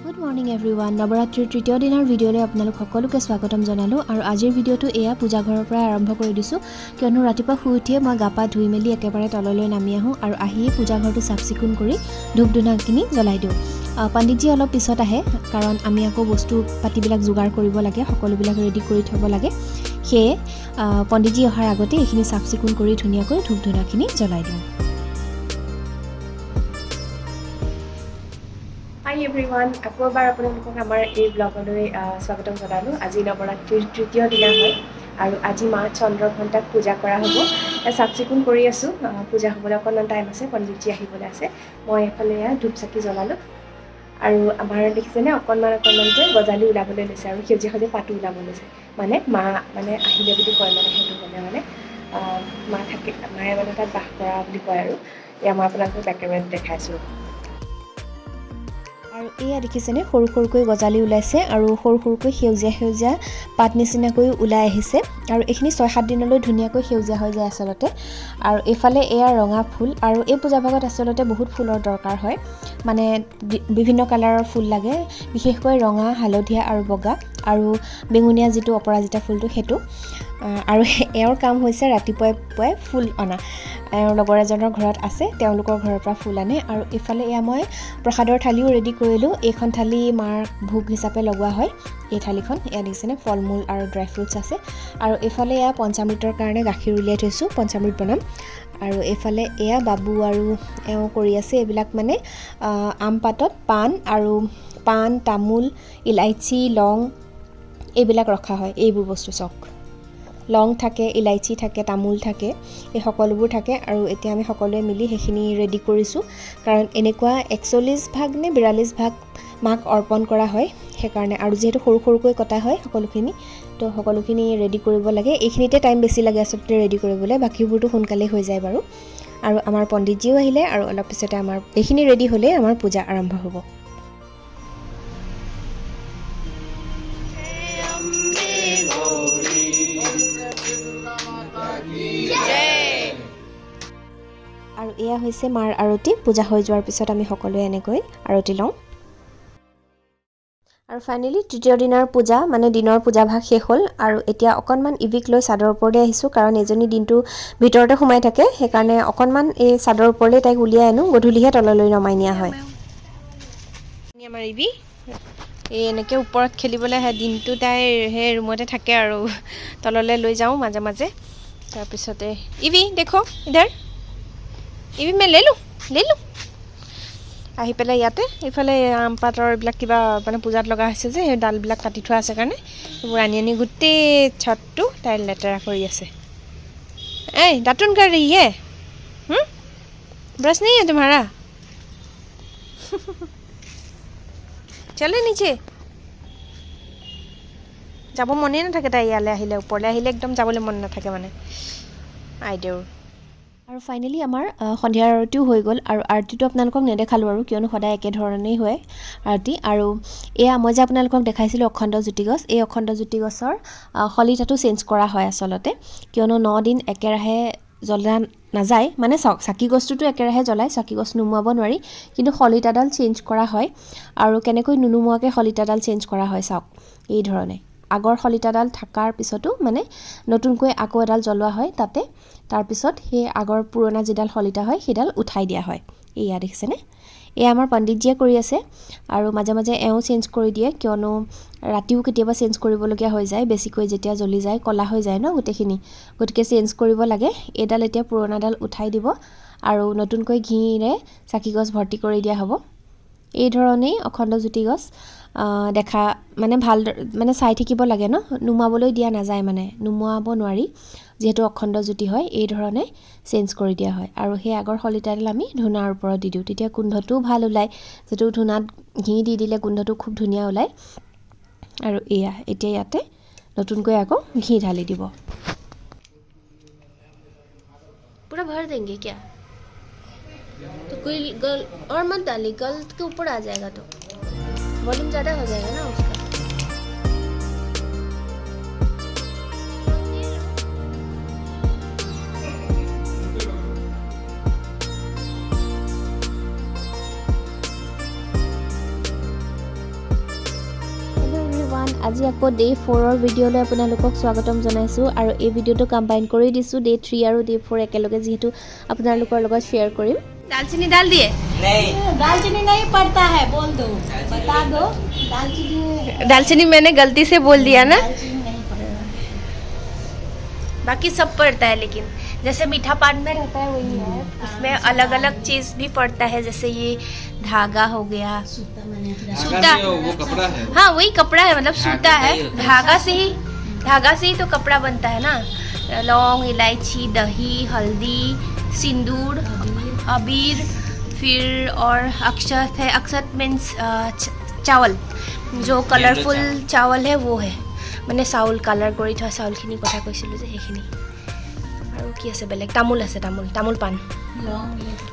Good morning everyone. নৱৰাত্ৰিৰ তৃতীয় দিনৰ ভিডিঅ'লৈ আপোনালোক সকলোকে স্বাগতম জনালোঁ। আৰু আজিৰ ভিডিঅ'টো এয়া পূজা ঘৰৰ পৰাই আৰম্ভ কৰি দিছোঁ, কিয়নো ৰাতিপুৱা শুই উঠিয়ে মই গা পা ধুই মেলি একেবাৰে তললৈ নামি আহোঁ আৰু আহিয়ে পূজা ঘৰটো চাফ চিকুণ কৰি ধূপ ধূনাখিনি জ্বলাই দিওঁ। পণ্ডিতজী অলপ পিছত আহে, কাৰণ আমি আকৌ বস্তু পাতিবিলাক যোগাৰ কৰিব লাগে, সকলোবিলাক ৰেডি কৰি থ'ব লাগে। সেয়ে পণ্ডিতজী অহাৰ আগতে এইখিনি চাফ চিকুণ কৰি ধুনীয়াকৈ ধূপ ধূনাখিনি জ্বলাই দিওঁ। হাই এভৰিৱান, আকৌ এবাৰ আপোনালোকক আমাৰ এই ব্লগলৈ স্বাগতম জনালোঁ। আজি নৱৰাত্ৰিৰ তৃতীয় দিনা হয় আৰু আজি মা চন্দ্ৰঘণ্টাক পূজা কৰা হ'ব। চাফ চিকুণ কৰি আছোঁ, পূজা হ'বলৈ অকণমান টাইম আছে, পণ্ডিতজী আহিবলৈ আছে। মই এইফালে ধূপ চাকি জ্বলালোঁ আৰু আমাৰ দেখিছেনে অকণমানকৈ গজালি ওলাবলৈ লৈছে আৰু সেউজীয়া সেউজীয়া পাতো ওলাব লৈছে। মা আহিলে বুলি কয়, সেইটো হ'লে মায়ে তাত বাস কৰা বুলি কয়। আৰু এয়া মই আপোনালোকক বেক কেমেৰাত দেখাইছোঁ। আৰু এয়া দেখিছেনে সৰু সৰুকৈ গজালি ওলাইছে আৰু সৰু সৰুকৈ সেউজীয়া সেউজীয়া পাত নিচিনাকৈ ওলাই আহিছে আৰু এইখিনি 6-7 দিনলৈ ধুনীয়াকৈ সেউজীয়া হৈ যায় আচলতে। আৰু এইফালে এয়া ৰঙা ফুল, আৰু এই পূজা ভাগত আচলতে বহুত ফুলৰ দৰকাৰ হয়, মানে বিভিন্ন কালাৰৰ ফুল লাগে, বিশেষকৈ ৰঙা, হালধীয়া আৰু বগা আৰু বেঙুনীয়া যিটো অপৰাজিতা ফুলটো সেইটো। আৰু এওঁৰ কাম হৈছে ৰাতিপুৱাই পুৱাই ফুল অনা। এওঁৰ লগৰ এজনৰ ঘৰত আছে, তেওঁলোকৰ ঘৰৰ পৰা ফুল আনে। আৰু এইফালে এয়া মই প্ৰসাদৰ থালিও ৰেডি কৰিলোঁ। এইখন থালি মাৰ ভোগ হিচাপে লগোৱা হয়। এই থালিখন এয়া দেখিছেনে ফল মূল আৰু ড্ৰাই ফ্ৰুটছ আছে। আৰু এইফালে এয়া পঞ্চামৃতৰ কাৰণে গাখীৰ উলিয়াই থৈছোঁ, পঞ্চামৃত বনাম। আৰু এইফালে এয়া বাবু আৰু এওঁ কৰি আছে এইবিলাক, মানে আম পাতত পাণ, তামোল, ইলাইচি, লং এইবিলাক ৰখা হয়। এইবোৰ বস্তু চাওক, লং থাকে, ইলাইচি থাকে, তামোল থাকে, এই সকলোবোৰ থাকে। আৰু এতিয়া আমি সকলোৱে মিলি সেইখিনি ৰেডি কৰিছোঁ, কাৰণ এনেকুৱা 41 ভাগ নে 42 ভাগ মাক অৰ্পণ কৰা হয় সেইকাৰণে। আৰু যিহেতু সৰু সৰুকৈ কটা হয় সকলোখিনি ৰেডি কৰিব লাগে। এইখিনিতে টাইম বেছি লাগে আচলতে ৰেডি কৰিবলৈ, বাকীবোৰতো সোনকালেই হৈ যায় বাৰু। আৰু আমাৰ পণ্ডিতজীও আহিলে আৰু অলপ পিছতে আমাৰ এইখিনি ৰেডি হ'লেই আমাৰ পূজা আৰম্ভ হ'ব। আৰু এয়া হৈছে মাৰ আৰতি। পূজা হৈ যোৱাৰ পিছত আমি সকলোৱে এনেকৈ আৰতি লওঁ। আৰু ফাইনেলি তৃতীয় দিনৰ পূজা, মানে দিনৰ পূজাভাগ শেষ হ'ল। আৰু এতিয়া অকণমান ইভিক লৈ চাদৰ ওপৰলৈ আহিছোঁ, কাৰণ এজনী দিনটো ভিতৰতে সোমাই থাকে, সেইকাৰণে অকণমান এই চাদৰ ওপৰলৈ তাইক উলিয়াই আনো, গধূলিহে তললৈ নমাই নিয়া হয়। আমাৰ ইভি এই এনেকৈ ওপৰত খেলিবলৈ আহে, দিনটো তাইৰ সেই ৰুমতে থাকে আৰু তললৈ লৈ যাওঁ মাজে মাজে। তাৰপিছতে ইভি দেখো ইধৰ, ইভি মে লেলো আহি পেলাই ইয়াতে এইফালে আম পাতৰ এইবিলাক কিবা মানে পূজাত লগা হৈছে যে, সেই ডালবিলাক কাটি থোৱা আছে কাৰণে এইবোৰ আনি গোটেই ছটটো তাই লেতেৰা কৰি আছে। এই দাতুন কৰ ৰही है, ब्रश नहीं है तुम्हारा? চলে নিচে। যাব মনেই নাথাকে তাই ইয়ালৈ আহিলে, ওপৰলৈ আহিলে একদম যাবলৈ মন নাথাকে মানে আইদেউৰ। আৰু ফাইনেলি আমাৰ সন্ধিয়াৰ আৰতিও হৈ গ'ল। আৰু আৰতিটো আপোনালোকক নেদেখালোঁ আৰু, কিয়নো সদায় একেধৰণেই হয় আৰতি। আৰু এয়া মই যে আপোনালোকক দেখাইছিলোঁ অখণ্ড জ্যোতি গছ, এই অখণ্ড জ্যোতি গছৰ শলিতাটো চেঞ্জ কৰা হয় আচলতে, কিয়নো 9 দিন একেৰাহে জ্বলা নাযায়। মানে চাওক, চাকি গছটোতো একেৰাহে জ্বলায়, চাকি গছ নুমুৱাব নোৱাৰি, কিন্তু শলিতাডাল চেঞ্জ কৰা হয়। আৰু কেনেকৈ নুনুমুৱাকৈ শলিতাডাল চেঞ্জ কৰা হয় চাওক, এই ধৰণে আগৰ শলিতাডাল থকাৰ পিছতো মানে নতুনকৈ আকৌ এডাল জ্বলোৱা হয় তাতে। তাৰপিছত সেই আগৰ পুৰণা যিডাল শলিতা হয় সেইডাল উঠাই দিয়া হয়। এয়া দেখিছেনে, এয়া আমাৰ পণ্ডিতজীয়ে কৰি আছে। আৰু মাজে মাজে এওঁ চেঞ্জ কৰি দিয়ে, কিয়নো ৰাতিও কেতিয়াবা চেঞ্জ কৰিবলগীয়া হৈ যায়, বেছিকৈ যেতিয়া জ্বলি যায় ক'লা হৈ যায় ন গোটেইখিনি, গতিকে চেঞ্জ কৰিব লাগে। এইডাল এতিয়া পুৰণাডাল উঠাই দিব আৰু নতুনকৈ ঘিৰে চাকি গছ ভৰ্তি কৰি দিয়া হ'ব। এই ধৰণেই অখণ্ড জ্যোতি গছ দেখা মানে ভাল, মানে চাই থাকিব লাগে ন, নুমাবলৈ দিয়া নাযায়, মানে নুমুৱাব নোৱাৰি, যিহেতু অখণ্ড জ্যোতি হয়। এই ধৰণে চেঞ্জ কৰি দিয়া হয়। আৰু সেই আগৰ শলিতাডাল আমি ধূনাৰ ওপৰত দি দিওঁ, তেতিয়া গোন্ধটোও ভাল ওলায়, যিটো ধূনাত ঘি দি দিলে গোন্ধটো খুব ধুনীয়া ওলায়। আৰু এয়া এতিয়া ইয়াতে নতুনকৈ আকৌ ঘি ঢালি দিব। पूरा भर देंगे क्या? तो कोई गल और मत डालिए, गल के ऊपर आ जाएगा तो वॉल्यूम ज़्यादा हो जाएगा ना उसका। আজি আকৌ ডে 4ৰ ভিডিঅ'লৈ আপোনালোকক স্বাগতম জনাইছোঁ আৰু এই ভিডিঅ'টো কম্বাইন কৰি দিছোঁ ডে 3 আৰু ডে 4 একেলগে যিহেতু আপোনালোকৰ লগত শ্বেয়াৰ কৰিম दालचीनी डाल दिए नहीं दालचीनी नहीं पड़ता है बोल दो बता दो दालचीनी मैंने गलती से बोल दिया ना दालचीनी नहीं पड़ता बाकी सब पड़ता है लेकिन जैसे मीठा पान में रहता है वही है उसमें अलग अलग चीज़ भी पड़ता है जैसे ये धागा हो गया सूता मैंने सूता वो कपड़ा है हाँ वही कपड़ा है मतलब सूता है धागा से ही तो कपड़ा बनता है ना लौंग इलायची दही हल्दी सिंदूर अबीर फिर और अक्षत है अक्षत मीन्स चावल जो कलरफुल चावल है वो है मैंने चाउल कालार কৰি থোৱা চাউলখিনি কথা কৈছিলোঁ যে সেইখিনি আৰু কি আছে বেলেগ তামোল আছে তামোল पान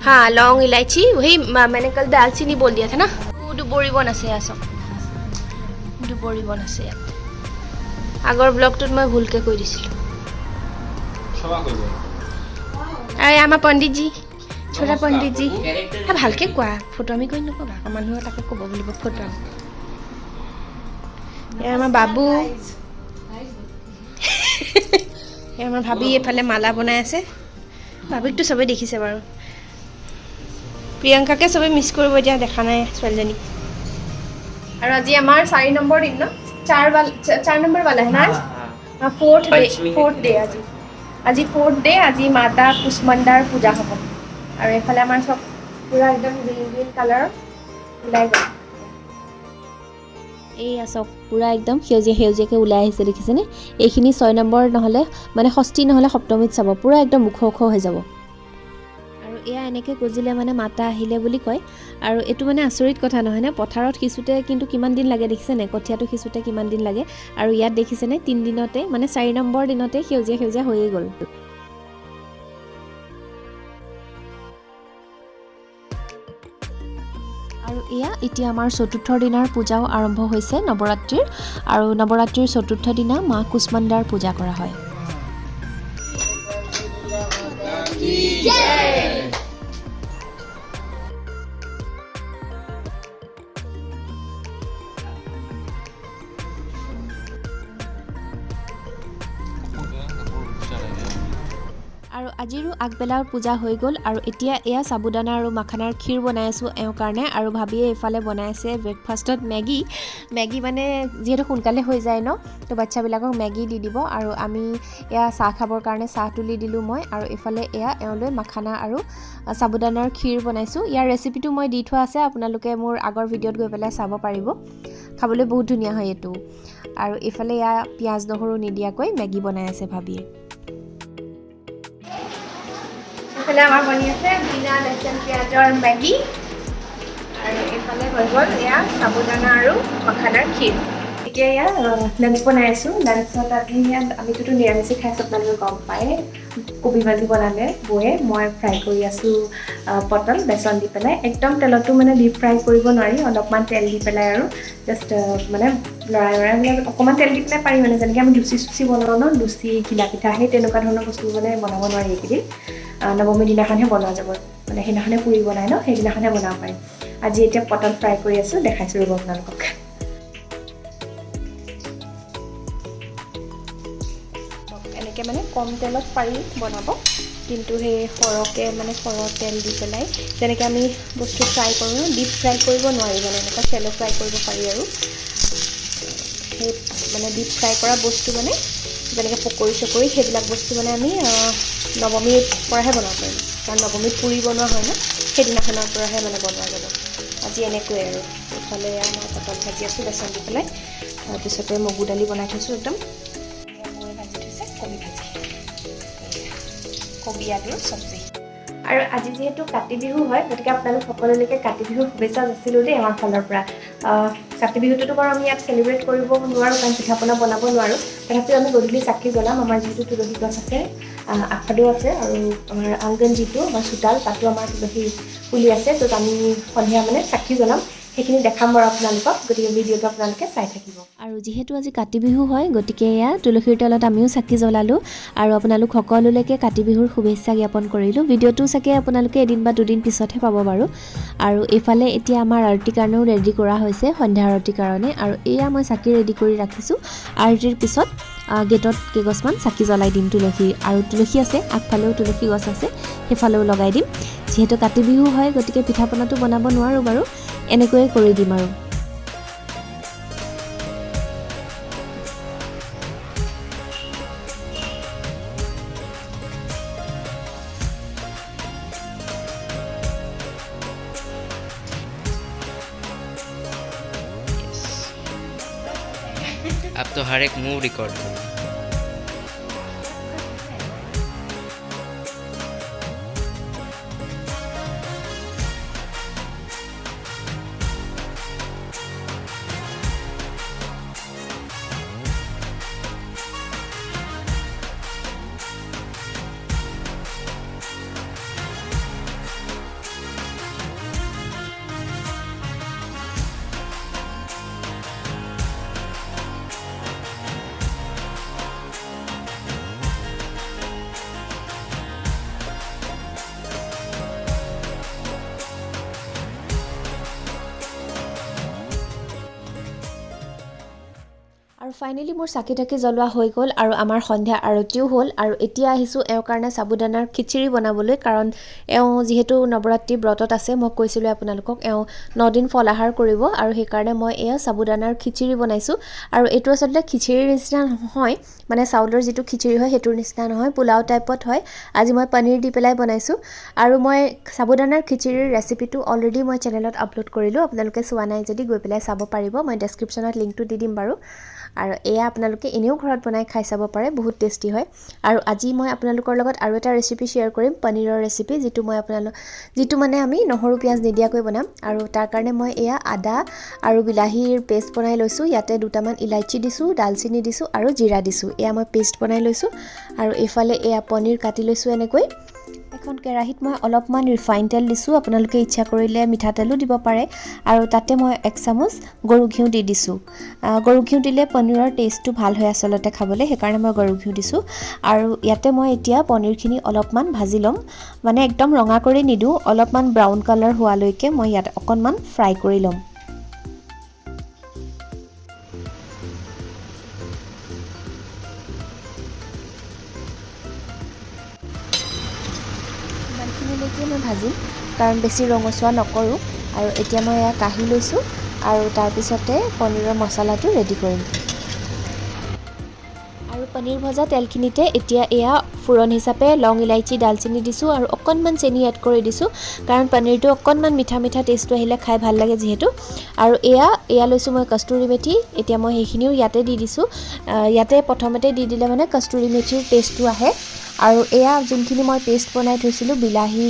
हाँ लौंग इलायची वही मैंने कल दालचीनी बोल दिया था ना दुबरी बन আছে या सब दुबरी बन আছে ইয়াত আগৰ ব্লগটোত মই ভুলকে কৈ দিছিলোঁ আৰু আমাৰ পণ্ডিতজি छोटा पंडित जी ভালকে কোৱা ফটো আমি কৈ নকবা মানুহে তাকে ক'ব বুলিব ফটো আমাৰ বাবু আমাৰ ভাবি এফালে মালা বনাই আছে ভাবিকটো সবে দেখিছে বাৰু প্ৰিয়ংকাকে সবে মিছ কৰিব এতিয়া দেখা নাই ছোৱালীজনী আৰু আজি আমাৰ 4 নম্বৰ দিন ন 4 নম্বৰ वाला है ना आज 4th डे আজি 4th डे আজি মাতা কুষ্মাণ্ডাৰ পূজা হ'ব আৰু এফালে আমাৰ সব পুৰা একদম গ্ৰীণ কালাৰ ওলাই গ'ল এই আসক পুৰা একদম সেউজীয়াকৈ ওলাই আহিছে দেখিছেনে এইখিনি 6 নম্বৰ নহলে মানে ষষ্ঠী নহলে সপ্তমীত চাব পুৰা একদম মুখ হৈ যাব আৰু এয়া এনেকৈ গজিলে মানে মাতা আহিলে বুলি কয় আৰু এটো মানে আচৰিত কথা নহয় নে পথাৰত সিচুতে কিন্তু কিমান দিন লাগে দেখিছেনে কঠিয়াটো সিচুতে কিমান দিন লাগে আৰু ইয়াত দেখিছেনে 3 দিনতে মানে 4 নম্বৰ দিনতে সেউজীয়া হৈয়ে গ'ল আৰু এয়া এতিয়া আমাৰ চতুৰ্থৰ দিনাৰ পূজাও আৰম্ভ হৈছে নৱৰাত্ৰিৰ আৰু নৱৰাত্ৰিৰ চতুৰ্থ দিনা মা কুষ্মাণ্ডাৰ পূজা কৰা হয় আৰু আজিৰো আগবেলাৰ পূজা হৈ গ'ল আৰু এতিয়া এয়া সাবুদানা আৰু মাখানাৰ ক্ষীৰ বনাই আছোঁ এওঁ কাৰণে আৰু ভাবিয়ে এফালে বনাই আছে ব্ৰেকফাষ্টত মেগী মানে যিহেতু সোনকালে হৈ যায় ন তো বাচ্চাবিলাকক মেগী দি দিব আৰু আমি এয়া চাহ খাবৰ কাৰণে চাহ তুলি দিলোঁ মই আৰু এফালে এয়া এওঁলৈ মাখানা আৰু সাবুদানাৰ ক্ষীৰ বনাইছোঁ ইয়াৰ ৰেচিপিটো মই দি থোৱা আছে আপোনালোকে মোৰ আগৰ ভিডিঅ'ত গৈ পেলাই চাব পাৰিব খাবলৈ বহুত ধুনীয়া হয় এইটো আৰু এফালে এয়া পিঁয়াজ নহৰু নিদিয়াকৈ মেগী বনাই আছে ভাবিয়ে এফালে আমাৰ বনি আছে বিনা লচন পিঁয়াজৰ মেগী আৰু এফালে হৈ গ'ল এয়া সাবুদানা আৰু মাখানাৰ ক্ষীৰ এতিয়া এয়া লাঞ্চ বনাই আছোঁ লাঞ্চত আজি আমিতো নিৰামিষে খাইছোঁ আপোনালোকে গম পায় কবি ভাজি বনালে বৌয়ে মই ফ্ৰাই কৰি আছোঁ পটল বেচন দি পেলাই একদম তেলতো মানে ডিপ ফ্ৰাই কৰিব নোৱাৰি অলপমান তেল দি পেলাই আৰু জাষ্ট মানে লৰাই মানে অকণমান তেল দি পেলাই পাৰি মানে যেনেকৈ আমি লুচি বনাওঁ ন লুচি ঘিলা পিঠা সেই তেনেকুৱা ধৰণৰ বস্তু মানে বনাব নোৱাৰি এইকেইদিন নৱমী দিনাখনহে বনোৱা যাব মানে সেইদিনাখনে পুৰি বনাই ন সেইদিনাখনে বনাব পাৰি আজি এতিয়া পটল ফ্ৰাই কৰি আছোঁ দেখাইছোঁ ৰ'ব আপোনালোকক এনেকৈ মানে কম তেলত পাৰি বনাব কিন্তু সেই সৰহ তেল দি পেলাই যেনেকৈ আমি বস্তু ফ্ৰাই কৰোঁ ডিপ ফ্ৰাই কৰিব নোৱাৰি মানে এনেকুৱা চেলো ফ্ৰাই কৰিব পাৰি আৰু সেই মানে ডিপ ফ্ৰাই কৰা বস্তু মানে যেনেকৈ পকৰি চকৰি সেইবিলাক বস্তু মানে আমি নৱমীৰ পৰাহে বনাব পাৰিম কাৰণ নৱমীত পুৰি বনোৱা হয় ন সেইদিনাখনৰ পৰাহে মানে বনোৱা যাব আজি এনেকৈয়ে আৰু ইফালে মই পটল ভাজি আছোঁ বেচন দি পেলাই তাৰপিছতে মগু দালি বনাই থৈছোঁ একদম মই ভাজি থৈছে কবি আলুৰ চব্জি আৰু আজি যেহেতু কাতি বিহু হয় গতিকে আপোনালোক সকলোলৈকে কাতি বিহুৰ শুভেচ্ছা যাচিলোঁ দেই আমাৰ ফালৰ পৰা কাতি বিহুটোতো বাৰু আমি ইয়াত চেলিব্ৰেট কৰিব নোৱাৰোঁ কাৰণ পিঠা পনা বনাব নোৱাৰোঁ তথাপিও আমি গধূলি চাকি জ্বলাম আমাৰ যিহেতু তুলসী গছ আছে আগফালেও আছে আৰু আমাৰ আংগন যিটো আমাৰ চোতাল তাতো আমাৰ তুলসী পুলি আছে তো আমি সন্ধিয়া মানে চাকি জ্বলাম সেইখিনি দেখাম বাৰু আপোনালোকক, গতিকে ভিডিঅ'টো আপোনালোকে চাই থাকিব। আৰু যিহেতু আজি কাতি বিহু হয়, গতিকে এয়া তুলসীৰ তলত আমিও চাকি জ্বলালোঁ আৰু আপোনালোক সকলোলৈকে কাতি বিহুৰ শুভেচ্ছা জ্ঞাপন কৰিলোঁ। ভিডিঅ'টো চাগে আপোনালোকে এদিন বা দুদিন পিছতহে পাব বাৰু। আৰু এইফালে এতিয়া আমাৰ আৰতিৰ কাৰণেও ৰেডি কৰা হৈছে, সন্ধ্যা আৰতিৰ কাৰণে। আৰু এয়া মই চাকি ৰেডি কৰি ৰাখিছোঁ। আৰতিৰ পিছত গেটত কেইগছমান চাকি জ্বলাই দিম তুলসীৰ, আৰু তুলসী আছে আগফালেও তুলসী গছ আছে, সেইফালেও লগাই দিম। যিহেতু কাতি বিহু হয়, গতিকে পিঠা পনাটো বনাব নোৱাৰোঁ বাৰু, এনেকৈয়ে কৰি দিম আৰু। अब तो हर एक मूव रिकॉर्ड करो। আৰু ফাইনেলি মোৰ চাকি তাকি জ্বলোৱা হৈ গ'ল আৰু আমাৰ সন্ধ্যা আৰতিও হ'ল। আৰু এতিয়া আহিছোঁ এওঁৰ কাৰণে সাবুদানাৰ খিচিৰি বনাবলৈ, কাৰণ এওঁ যিহেতু নৱৰাত্ৰি ব্ৰতত আছে, মই কৈছিলোঁ আপোনালোকক এওঁ 9 দিন ফলাহাৰ কৰিব, আৰু সেইকাৰণে মই এয়া সাবুদানাৰ খিচিৰি বনাইছোঁ। আৰু এইটো আচলতে খিচিৰিৰ নিচিনা নহয়, মানে চাউলৰ যিটো খিচিৰি হয় সেইটোৰ নিচিনা নহয়, পোলাও টাইপত হয়। আজি মই পনীৰ দি পেলাই বনাইছোঁ। আৰু মই সাবুদানাৰ খিচিৰিৰ ৰেচিপিটো অলৰেডি মই চেনেলত আপলোড কৰিলোঁ, আপোনালোকে চোৱা নাই যদি গৈ পেলাই চাব পাৰিব, মই ডেছক্ৰিপশ্যনত লিংকটো দি দিম বাৰু। আৰু এয়া আপোনালোকে এনেও ঘৰত বনাই খাই চাব পাৰে, বহুত টেষ্টি হয়। আৰু আজি মই আপোনালোকৰ লগত আৰু এটা ৰেচিপি শ্বেয়াৰ কৰিম, পনীৰৰ ৰেচিপি, যিটো মানে আমি নহৰু পিঁয়াজ নিদিয়াকৈ বনাম। আৰু তাৰ কাৰণে মই এয়া আদা আৰু বিলাহীৰ পেষ্ট বনাই লৈছোঁ। ইয়াতে দুটামান ইলাইচি দিছোঁ, ডালচেনি দিছোঁ আৰু জিৰা দিছোঁ। এয়া মই পেষ্ট বনাই লৈছোঁ। আৰু এইফালে এয়া পনীৰ কাটি লৈছোঁ এনেকৈ। এখন কেৰাহীত মই অলপমান ৰিফাইন তেল দিছোঁ, আপোনালোকে ইচ্ছা কৰিলে মিঠাতেলো দিব পাৰে। আৰু তাতে মই 1 চামুচ গৰু ঘিউ দি দিছোঁ। গৰু ঘিউ দিলে পনীৰৰ টেষ্টটো ভাল হয় আচলতে খাবলৈ, সেইকাৰণে মই গৰু ঘিউ দিছোঁ। আৰু ইয়াতে মই এতিয়া পনীৰখিনি অলপমান ভাজি ল'ম, মানে একদম ৰঙা কৰি নিদিওঁ, অলপমান ব্ৰাউন কালাৰ হোৱালৈকে মই ইয়াত অকণমান ফ্ৰাই কৰি ল'ম। ইমানখিনিলৈকে মই ভাজিম, কাৰণ বেছি ৰঙচুৱা নকৰোঁ। আৰু এতিয়া মই এয়া কাঢ়ি লৈছোঁ, আৰু তাৰপিছতে পনীৰৰ মছলাটো ৰেডি কৰিম। আৰু পনীৰ ভজা তেলখিনিতে এতিয়া এয়া ফুৰণ হিচাপে লং, ইলাইচি, ডালচেনি দিছোঁ আৰু অকণমান চেনি এড কৰি দিছোঁ, কাৰণ পনীৰটো অকণমান মিঠা মিঠা টেষ্টটো আহিলে খাই ভাল লাগে যিহেতু। আৰু এয়া লৈছোঁ মই কস্তুৰী মেথি, এতিয়া মই সেইখিনিও ইয়াতে দি দিছোঁ। ইয়াতে প্ৰথমতে দি দিলে মানে কস্তুৰী মেথিৰ টেষ্টটো আহে। আৰু এয়া যোনখিনি মই পেষ্ট বনাই থৈছিলোঁ, বিলাহী,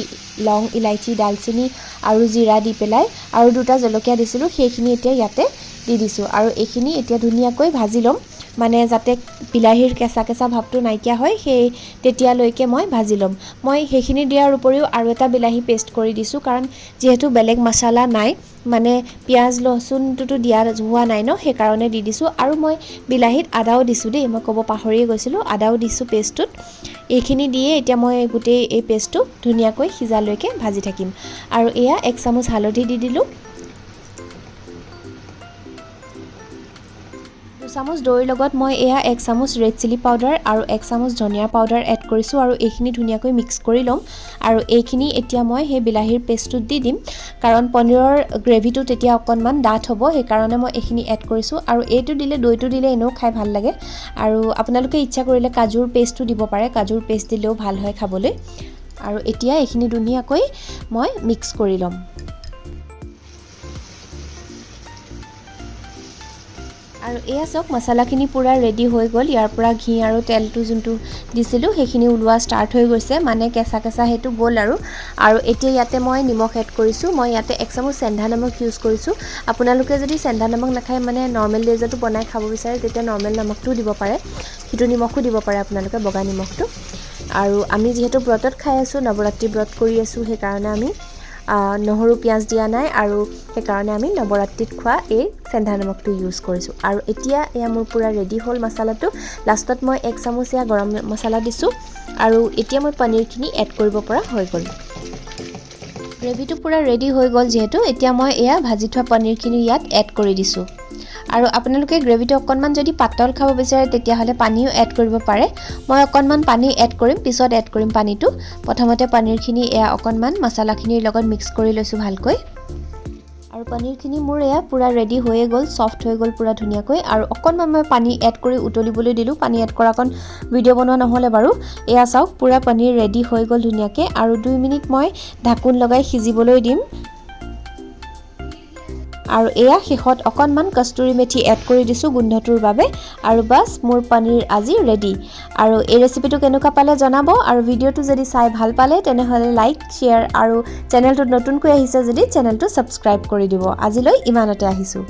লং, ইলাইচি, ডালচেনি আৰু জিৰা দি পেলাই, আৰু 2টা জলকীয়া দিছিলোঁ, সেইখিনি এতিয়া ইয়াতে দি দিছোঁ। আৰু এইখিনি এতিয়া ধুনীয়াকৈ ভাজি ল'ম, মানে যাতে বিলাহীৰ কেঁচা কেঁচা ভাৱটো নাইকিয়া হয়, তেতিয়ালৈকে মই ভাজি ল'ম। মই সেইখিনি দিয়াৰ উপৰিও আৰু এটা বিলাহী পেষ্ট কৰি দিছোঁ, কাৰণ যিহেতু বেলেগ মছলা নাই, মানে পিঁয়াজ লচুনটোতো দিয়া হোৱা নাই ন, সেইকাৰণে দি দিছোঁ। আৰু মই বিলাহীত আদাও দিছোঁ দেই, মই ক'ব পাহৰিয়ে গৈছিলোঁ, আদাও দিছোঁ পেষ্টটোত। এইখিনি দিয়ে এতিয়া মই গোটেই এই পেষ্টটো ধুনীয়াকৈ সিজালৈকে ভাজি থাকিম। আৰু এয়া 1 চামুচ হালধি দি দিলোঁ, 2 চামুচ দৈৰ লগত মই এয়া 1 চামুচ ৰেড চিলি পাউডাৰ আৰু 1 চামুচ ধনিয়া পাউডাৰ এড কৰিছোঁ। আৰু এইখিনি ধুনীয়াকৈ মিক্স কৰি ল'ম। আৰু এইখিনি এতিয়া মই সেই বিলাহীৰ পেষ্টটোত দি দিম, কাৰণ পনীৰৰ গ্ৰেভিটো তেতিয়া অকণমান ডাঠ হ'ব, সেইকাৰণে মই এইখিনি এড কৰিছোঁ। আৰু এইটো দিলে, দৈটো দিলে এনেও খাই ভাল লাগে। আৰু আপোনালোকে ইচ্ছা কৰিলে কাজুৰ পেষ্টটো দিব পাৰে, কাজুৰ পেষ্ট দিলেও ভাল হয় খাবলৈ। আৰু এতিয়া এইখিনি ধুনীয়াকৈ মই মিক্স কৰি ল'ম। আৰু এয়া চাওক, মছলাখিনি পূৰা ৰেডি হৈ গ'ল। ইয়াৰ পৰা ঘি আৰু তেলটো যোনটো দিছিলোঁ সেইখিনি ওলোৱা ষ্টাৰ্ট হৈ গৈছে, মানে কেঁচা কেঁচা সেইটো গ'ল। আৰু এতিয়া ইয়াতে মই নিমখ এড কৰিছোঁ। মই ইয়াতে 1 চামুচ চেন্ধা নিমখ ইউজ কৰিছোঁ। আপোনালোকে যদি চেন্ধা নিমখ নাখায়, মানে নৰ্মেল ডেজতো বনাই খাব বিচাৰে, তেতিয়া নৰ্মেল নিমখটোও দিব পাৰে, সিটো নিমখো দিব পাৰে আপোনালোকে, বগা নিমখটো। আৰু আমি যিহেতু ব্ৰতত খাই আছোঁ, নৱৰাত্ৰি ব্ৰত কৰি আছোঁ, সেইকাৰণে আমি নহৰু পিঁয়াজ দিয়া নাই আৰু সেইকাৰণে আমি নৱৰাত্ৰিত খোৱা এই চেন্ধা নিমখটো ইউজ কৰিছোঁ আৰু এতিয়া এয়া মোৰ পূৰা ৰেডি হ'ল মছলাটো লাষ্টত মই 1 চামুচ এয়া গৰম মছলা দিছোঁ আৰু এতিয়া মই পনীৰখিনি এড কৰিব পৰা হৈ গ'ল গ্ৰেভিটো পূৰা ৰেডি হৈ গ'ল যিহেতু এতিয়া মই এয়া ভাজি থোৱা পনীৰখিনি ইয়াত এড কৰি দিছোঁ আৰু আপোনালোকে গ্ৰেভিটো অকণমান যদি পাতল খাব বিচাৰে তেতিয়াহ'লে পানীও এড কৰিব পাৰে মই অকণমান পানী এড কৰিম পিছত এড কৰিম পানীটো প্ৰথমতে পনীৰখিনি এয়া অকণমান মছলাখিনিৰ লগত মিক্স কৰি লৈছোঁ ভালকৈ আৰু পনীৰখিনি মোৰ এয়া পূৰা ৰেডি হৈয়ে গ'ল ছফ্ট হৈ গ'ল পূৰা ধুনীয়াকৈ আৰু অকণমান মই পানী এড কৰি উতলিবলৈ দিলোঁ পানী এড কৰা অকণ ভিডিঅ' বনোৱা নহ'লে বাৰু এয়া চাওক পূৰা পনীৰ ৰেডি হৈ গ'ল ধুনীয়াকৈ আৰু 2 মিনিট মই ঢাকোন লগাই সিজিবলৈ দিম আৰু এয়া শেষত অকণমান কস্তুৰী মেথি এড কৰি দিছোঁ গোন্ধটোৰ বাবে আৰু বাছ মোৰ পনীৰ আজি ৰেডি আৰু এই ৰেচিপিটো কেনেকুৱা পালে জনাব আৰু ভিডিঅ'টো যদি চাই ভাল পালে তেনেহ'লে লাইক শ্বেয়াৰ আৰু চেনেলটোত নতুনকৈ আহিছে যদি চেনেলটো ছাবস্ক্ৰাইব কৰি দিব আজিলৈ ইমানতে আহিছোঁ